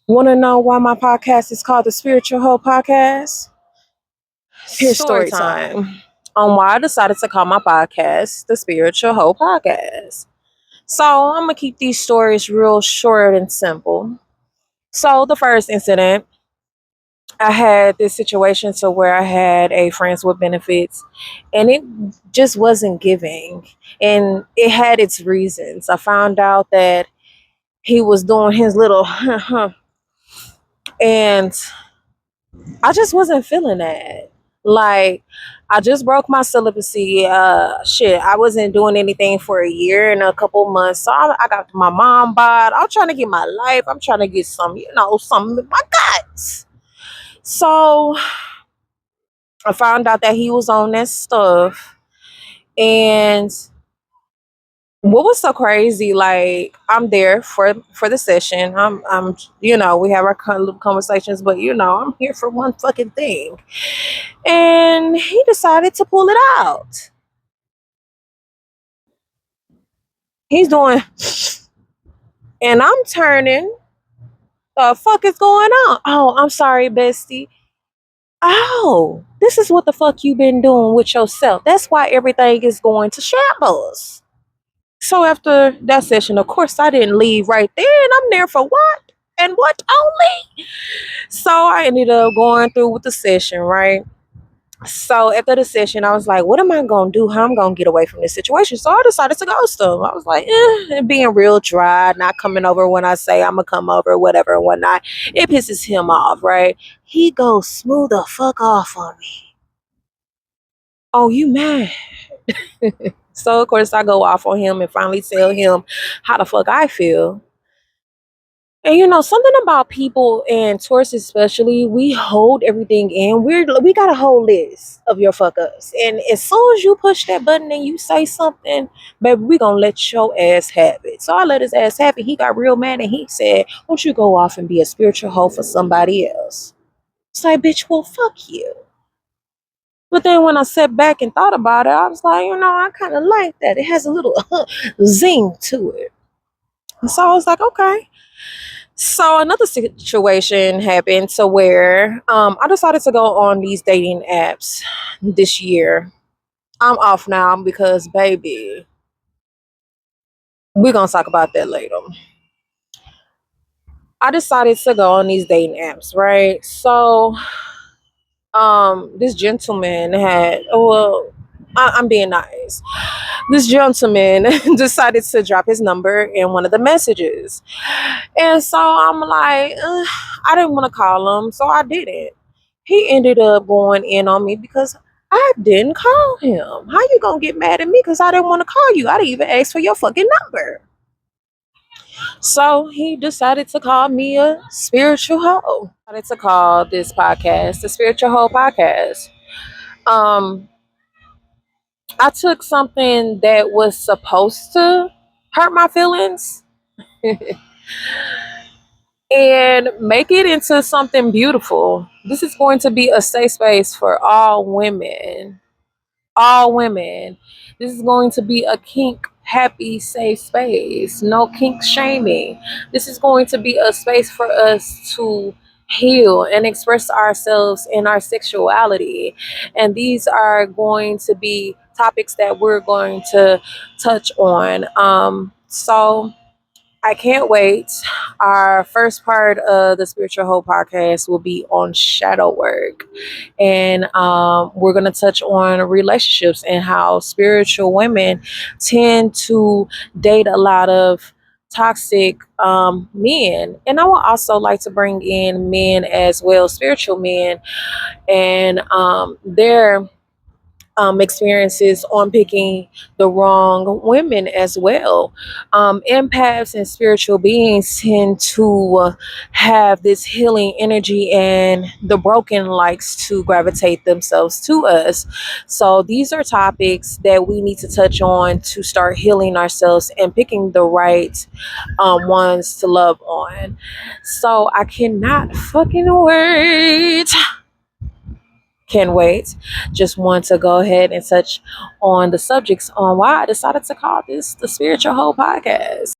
Want to know why my podcast is called the Spiritual Hoe Podcast? Here's story time on why I decided to call my podcast the Spiritual Hoe Podcast. So I'm gonna keep these stories real short and simple. So the first incident, I had this situation to where I had a friends with benefits, and it just wasn't giving, and it had its reasons. I found out that he was doing his little and I just wasn't feeling that. Like, I just broke my celibacy. Shit, I wasn't doing anything for a year and a couple months. So I got my mom bod. I'm trying to get my life. I'm trying to get some, some in my guts. So I found out that he was on that stuff. And what was so crazy, like, I'm there for the session. I'm we have our little conversations, but I'm here for one fucking thing. And he decided to pull it out. He's doing, and I'm turning. The fuck is going on? Oh, I'm sorry, bestie. Oh, this is what the fuck you been doing with yourself. That's why everything is going to shambles. So after that session, of course, I didn't leave right there, and I'm there for what? And what only? So I ended up going through with the session, right? So after the session, I was like, what am I going to do? How I'm going to get away from this situation? So I decided to ghost him. I was like, and being real dry, not coming over when I say I'm going to come over, whatever and whatnot. It pisses him off, right? He goes smooth the fuck off on me. Oh, you mad? So, of course, I go off on him and finally tell him how the fuck I feel. And something about people and tourists especially, we hold everything in. We got a whole list of your fuck ups. And as soon as you push that button and you say something, baby, we gonna let your ass have it. So I let his ass have it. He got real mad and he said, won't you go off and be a spiritual hoe for somebody else? It's like, bitch, well, fuck you. But then when I sat back and thought about it, I was like, I kind of like that. It has a little zing to it. And so I was like, okay. So another situation happened to where I decided to go on these dating apps this year. I'm off now because, baby, we're going to talk about that later. I decided to go on these dating apps, right? So this gentleman had, I'm being nice. This gentleman decided to drop his number in one of the messages. And so I'm like, I didn't want to call him, so I didn't. He ended up going in on me because I didn't call him. How you gonna get mad at me because I didn't want to call you? I didn't even ask for your fucking number. So he decided to call me a spiritual hoe. I decided to call this podcast the Spiritual Hoe Podcast. Um, I took something that was supposed to hurt my feelings and make it into something beautiful. This is going to be a safe space for all women. All women. This is going to be a kink happy safe space. No kink shaming. This is going to be a space for us to heal and express ourselves in our sexuality. And these are going to be topics that we're going to touch on. So I can't wait. Our first part of the Spiritual Hoe podcast will be on shadow work. And we're going to touch on relationships and how spiritual women tend to date a lot of toxic men. And I would also like to bring in men as well, spiritual men, and their experiences on picking the wrong women as well. Empaths and spiritual beings tend to have this healing energy, and the broken likes to gravitate themselves to us. So these are topics that we need to touch on to start healing ourselves and picking the right ones to love on. So I cannot fucking wait. Can wait. Just want to go ahead and touch on the subjects on why I decided to call this the Spiritual Hoe Podcast.